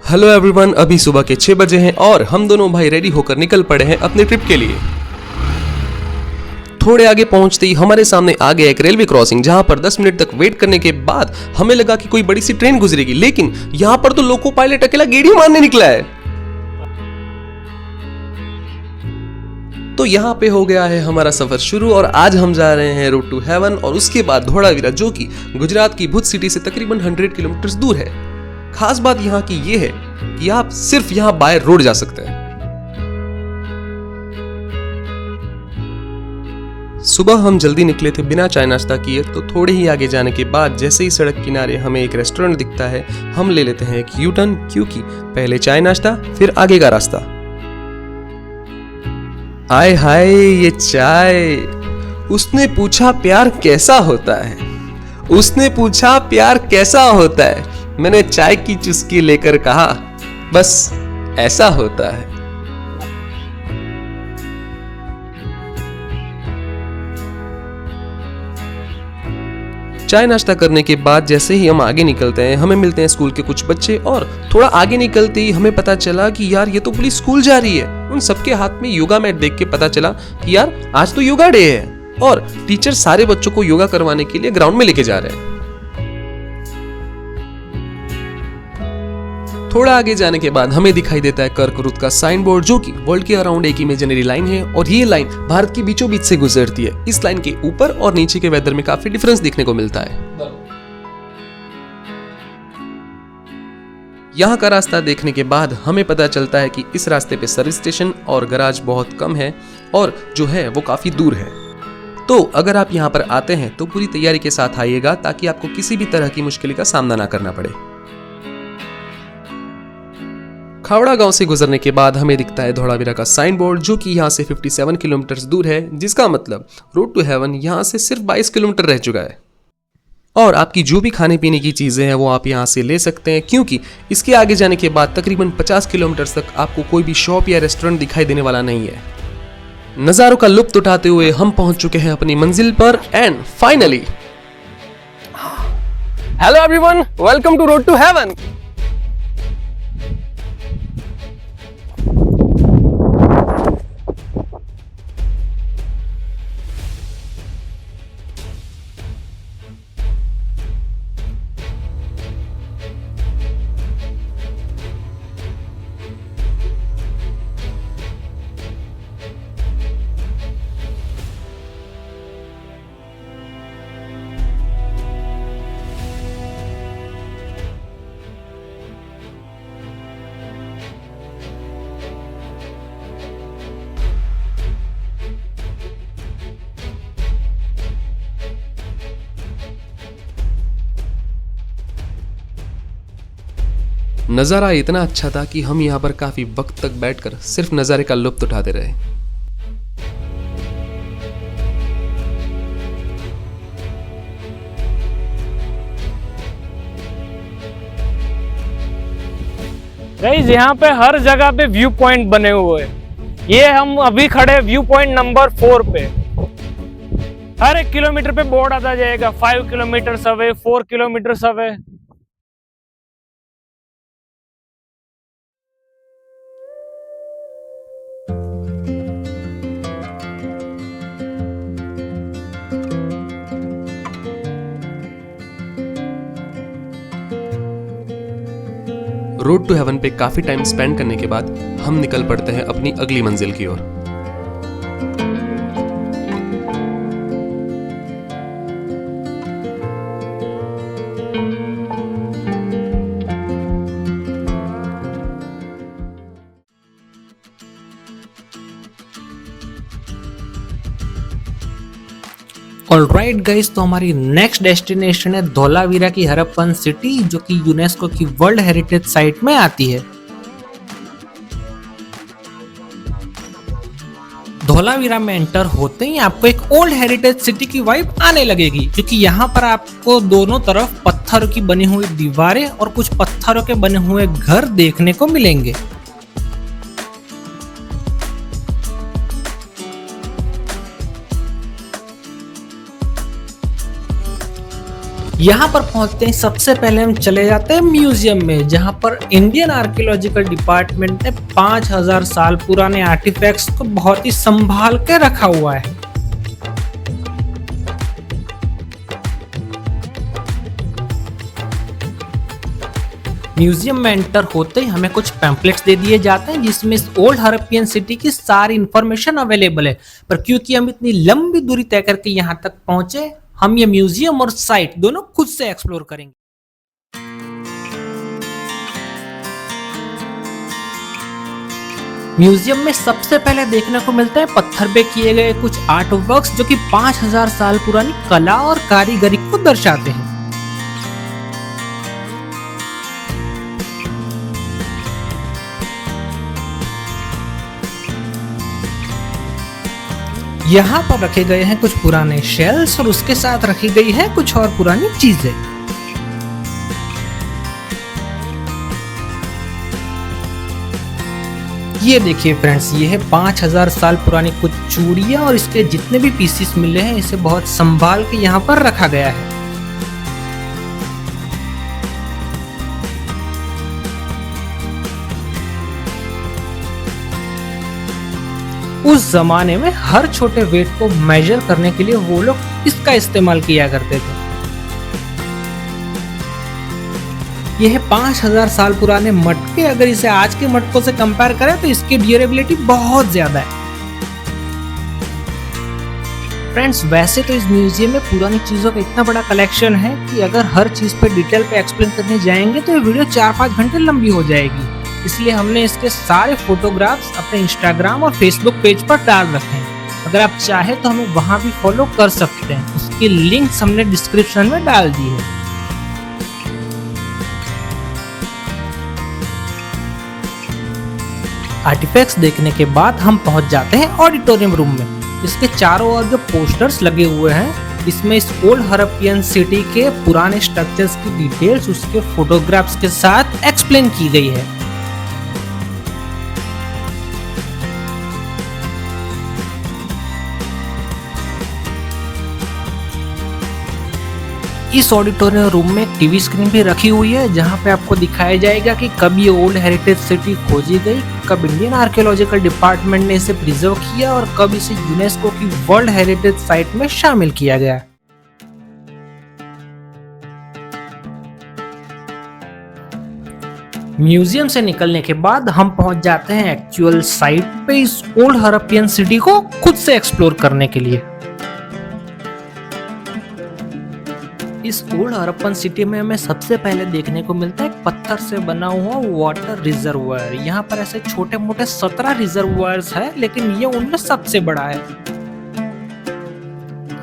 Hello everyone, अभी सुबह के 6 बजे हैं और हम दोनों भाई रेडी होकर निकल पड़े हैं अपने ट्रिप के लिए। थोड़े आगे पहुंचते ही हमारे सामने आ गया एक रेलवे क्रॉसिंग, जहां पर 10 मिनट तक वेट करने के बाद हमें लगा कि कोई बड़ी सी ट्रेन गुजरेगी, लेकिन यहां पर तो लोको पायलट अकेला गेड़ी मारने निकला है। तो यहाँ पे हो गया है हमारा सफर शुरू और आज हम जा रहे हैं रोड टू हेवन और उसके बाद धोलावीरा, जो कि गुजरात की भुज सिटी से तकरीबन 100 किलोमीटर दूर है। खास बात यहाँ की ये है कि आप सिर्फ यहाँ बाय रोड जा सकते हैं। सुबह हम जल्दी निकले थे बिना चाय नाश्ता किए, तो थोड़े ही आगे जाने के बाद जैसे ही सड़क किनारे हमें एक रेस्टोरेंट दिखता है, हम ले लेते हैं एक यू टर्न, क्योंकि पहले चाय नाश्ता फिर आगे का रास्ता। आय हाय ये चाय। उसने पूछा प्यार कैसा होता है, उसने पूछा प्यार कैसा होता है। मैंने चाय की चुस्की लेकर कहा बस ऐसा होता है। चाय नाश्ता करने के बाद जैसे ही हम आगे निकलते हैं, हमें मिलते हैं स्कूल के कुछ बच्चे और थोड़ा आगे निकलते ही हमें पता चला कि यार ये तो पूरी स्कूल जा रही है। उन सबके हाथ में योगा मैट देख के पता चला कि यार आज तो योगा डे है और टीचर सारे बच्चों को योगा करवाने के लिए ग्राउंड में लेके जा रहे हैं। थोड़ा आगे जाने के बाद हमें दिखाई देता है कर्कवृत्त का साइन बोर्ड, जो कि वर्ल्ड के अराउंड एक इमेजिनरी लाइन है और ये लाइन भारत के बीचों बीच से गुजरती है। इस लाइन के ऊपर और नीचे के वेदर में काफी डिफरेंस देखने को मिलता है। यहाँ का रास्ता देखने के बाद हमें पता चलता है कि इस रास्ते पे सर्विस स्टेशन और गैराज बहुत कम है और जो है वो काफी दूर है। तो अगर आप यहाँ पर आते हैं तो पूरी तैयारी के साथ आइएगा, ताकि आपको किसी भी तरह की मुश्किल का सामना ना करना पड़े। खावड़ा गांव से गुजरने के बाद हमें दिखता है धोलावीरा का साइन बोर्ड, जो कि यहाँ से 57 किलोमीटर दूर है, जिसका मतलब रोड टू हेवन यहाँ से सिर्फ 22 किलोमीटर रह चुका है। और आपकी जो भी खाने पीने की चीजें हैं वो आप यहाँ से ले सकते हैं, क्योंकि इसके आगे जाने के बाद तकरीबन 50 किलोमीटर तक आपको कोई भी शॉप या रेस्टोरेंट दिखाई देने वाला नहीं है। नजारों का लुत्फ उठाते हुए हम पहुंच चुके हैं अपनी मंजिल पर and finally hello everyone, welcome to road to heaven. नज़ारा इतना अच्छा था कि हम यहाँ पर काफी वक्त तक बैठकर सिर्फ नज़ारे का लुत्फ उठाते रहे। गाइस यहाँ पे हर जगह पे व्यू पॉइंट बने हुए हैं। ये हम अभी खड़े व्यू पॉइंट नंबर 4 पे। हर 1 किलोमीटर पे बोर्ड आता जाएगा 5 kilometre away, 4 kilometre away. Road to heaven पे काफी टाइम स्पेंड करने के बाद हम निकल पड़ते हैं अपनी अगली मंजिल की ओर। ऑलराइट गाइस, तो हमारी नेक्स्ट डेस्टिनेशन है धोलावीरा की हरप्पन सिटी, जो कि यूनेस्को की वर्ल्ड हेरिटेज साइट में आती है। धोलावीरा में एंटर होते ही आपको एक ओल्ड हेरिटेज सिटी की वाइब आने लगेगी, क्योंकि यहाँ पर आपको दोनों तरफ पत्थरों की बनी हुई दीवारें और कुछ पत्थरों के बने हुए घर देखने को मिलेंगे। यहाँ पर पहुंचते ही सबसे पहले हम चले जाते हैं म्यूजियम में, जहाँ पर इंडियन आर्कियोलॉजिकल डिपार्टमेंट ने 5000 साल पुराने आर्टिफैक्ट्स को बहुत ही संभाल के रखा हुआ है। म्यूजियम में एंटर होते ही हमें कुछ पैम्पलेट्स दे दिए जाते हैं जिसमें इस ओल्ड हड़प्पियन सिटी की सारी इंफॉर्मेशन अवेलेबल है। पर क्योंकि हम इतनी लंबी दूरी तय करके यहाँ तक पहुंचे, हम ये म्यूजियम और साइट दोनों खुद से एक्सप्लोर करेंगे। म्यूजियम में सबसे पहले देखने को मिलता है पत्थर पे किए गए कुछ आर्ट वर्क्स जो कि 5000 साल पुरानी कला और कारीगरी को दर्शाते हैं। यहाँ पर रखे गए हैं कुछ पुराने शेल्स और उसके साथ रखी गई है कुछ और पुरानी चीजें। ये देखिए फ्रेंड्स, ये है 5000 साल पुरानी कुछ चूड़ियां और इसके जितने भी पीसेस मिले हैं इसे बहुत संभाल के यहाँ पर रखा गया है। उस जमाने में हर छोटे वेट को मेजर करने के लिए वो लोग इसका इस्तेमाल किया करते थे। यह 5000 साल पुराने मटके, अगर इसे आज के मटकों से कंपेयर करें तो इसकी ड्यूरेबिलिटी बहुत ज्यादा है। फ्रेंड्स, वैसे तो इस म्यूजियम में पुरानी चीजों का इतना बड़ा कलेक्शन है कि अगर हर चीज पे डिटेल पे एक्सप्लेन करने जाएंगे तो ये वीडियो 4-5 घंटे लंबी हो जाएगी। इसलिए हमने इसके सारे फोटोग्राफ्स अपने इंस्टाग्राम और फेसबुक पेज पर डाल रखे हैं। अगर आप चाहें तो हमें वहां भी फॉलो कर सकते हैं, उसकी लिंक्स हमने डिस्क्रिप्शन में डाल दी है। आर्टिफैक्ट्स देखने के बाद हम पहुंच जाते हैं ऑडिटोरियम रूम में। इसके चारों ओर जो पोस्टर्स लगे हुए हैं, इसमें इस ओल्ड हड़प्पियन सिटी के पुराने स्ट्रक्चर्स की डिटेल्स उसके फोटोग्राफ्स के साथ एक्सप्लेन की गई है। इस ऑडिटोरियम रूम में एक टीवी स्क्रीन भी रखी हुई है जहां पे आपको दिखाया जाएगा कि कब ये ओल्ड हेरिटेज सिटी खोजी गई, कब इंडियन आर्कियोलॉजिकल डिपार्टमेंट ने इसे प्रिजर्व किया और कब इसे यूनेस्को की वर्ल्ड हेरिटेज साइट में शामिल किया गया। म्यूजियम से निकलने के बाद हम पहुंच जाते हैं एक्चुअल साइट पे इस ओल्ड हड़प्पियन सिटी को खुद से एक्सप्लोर करने के लिए। इस ओल्ड हड़प्पन सिटी में हमें सबसे पहले देखने को मिलता है एक पत्थर से बना हुआ वाटर रिजर्वायर। यहाँ पर ऐसे छोटे मोटे 17 रिजर्वायर्स है, लेकिन ये उनमें सबसे बड़ा है।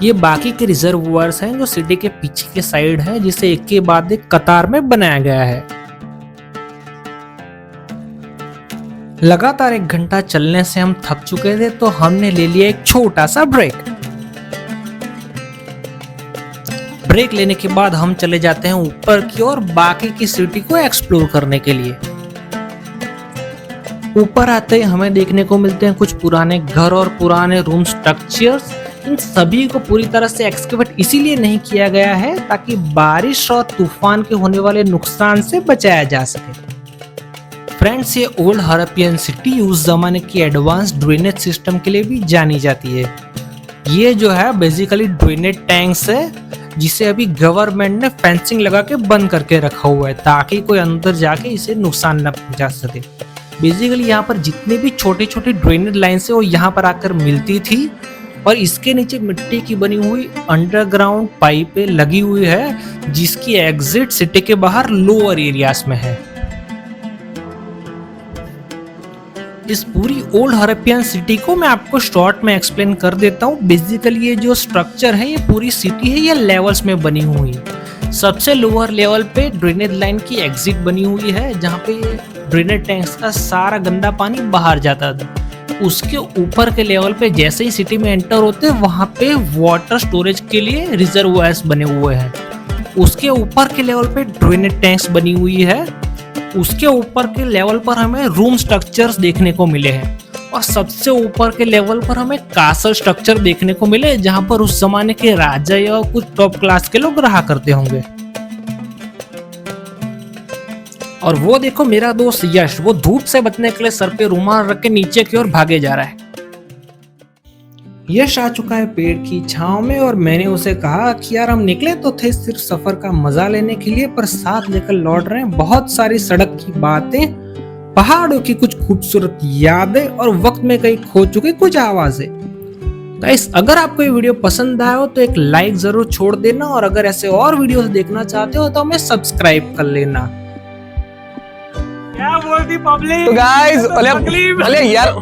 ये बाकी के रिजर्वायर्स हैं जो सिटी के पीछे के साइड है, जिसे एक के बाद एक कतार में बनाया गया है। लगातार 1 घंटा चलने से हम थक चुके थे, तो हमने ले लिया एक छोटा सा ब्रेक। ब्रेक लेने के बाद हम चले जाते हैं ऊपर की ओर बाकी की सिटी को एक्सप्लोर करने के लिए। ऊपर आते ही हमें देखने को मिलते हैं कुछ पुराने घर और पुराने रूम स्ट्रक्चर्स। इन सभी को पूरी तरह से एक्सकेवेट इसीलिए नहीं किया गया है ताकि बारिश और तूफान के होने वाले नुकसान से बचाया जा सके। फ्रेंड्स, ये ओल्ड हड़प्पियन सिटी उस जमाने की एडवांस ड्रेनेज सिस्टम के लिए भी जानी जाती है। ये जो है बेसिकली ड्रेनेज टैंक्स है जिसे अभी गवर्नमेंट ने फेंसिंग लगा के बंद करके रखा हुआ है ताकि कोई अंदर जाके इसे नुकसान न पहुंचा सके। बेसिकली यहाँ पर जितनी भी छोटी छोटी ड्रेनेज लाइन्स है वो यहाँ पर आकर मिलती थी और इसके नीचे मिट्टी की बनी हुई अंडरग्राउंड पाइपें लगी हुई है जिसकी एग्जिट सिटी के बाहर लोअर एरियाज में है। इस पूरी ओल्ड हड़प्पियन सिटी को मैं आपको शॉर्ट में एक्सप्लेन कर देता हूँ। बेसिकली ये जो स्ट्रक्चर है, ये पूरी सिटी है, ये लेवल्स में बनी हुई है। सबसे लोअर लेवल पे ड्रेनेज लाइन की एग्जिट बनी हुई है जहाँ पे ड्रेनेज टैंक्स का सारा गंदा पानी बाहर जाता था। उसके ऊपर के लेवल पे जैसे ही सिटी में एंटर होते वहाँ पे वाटर स्टोरेज के लिए रिजर्वायर्स बने हुए हैं। उसके ऊपर के लेवल पे ड्रेनेज टैंक्स बनी हुई है। उसके ऊपर के लेवल पर हमें रूम स्ट्रक्चर्स देखने को मिले हैं और सबसे ऊपर के लेवल पर हमें कासल स्ट्रक्चर देखने को मिले, जहां पर उस जमाने के राजा या कुछ टॉप क्लास के लोग रहा करते होंगे। और वो देखो मेरा दोस्त यश, वो धूप से बचने के लिए सर पे रुमाल रख के नीचे की ओर भागे जा रहा है। यश आ चुका है पेड़ की छांव में और मैंने उसे कहा कि यार हम निकले तो थे सिर्फ सफर का मजा लेने के लिए, पर साथ लेकर लौट रहे हैं बहुत सारी सड़क की बातें, पहाड़ों की कुछ खूबसूरत यादें और वक्त में कहीं खो चुकी कुछ आवाजें। गाइस, अगर आपको ये वीडियो पसंद आया हो तो एक लाइक जरूर छोड़ देना, और अगर ऐसे और वीडियोस देखना चाहते हो तो हमें सब्सक्राइब कर लेना। क्या बोलती पब्लिक तो गाइस, अरे यार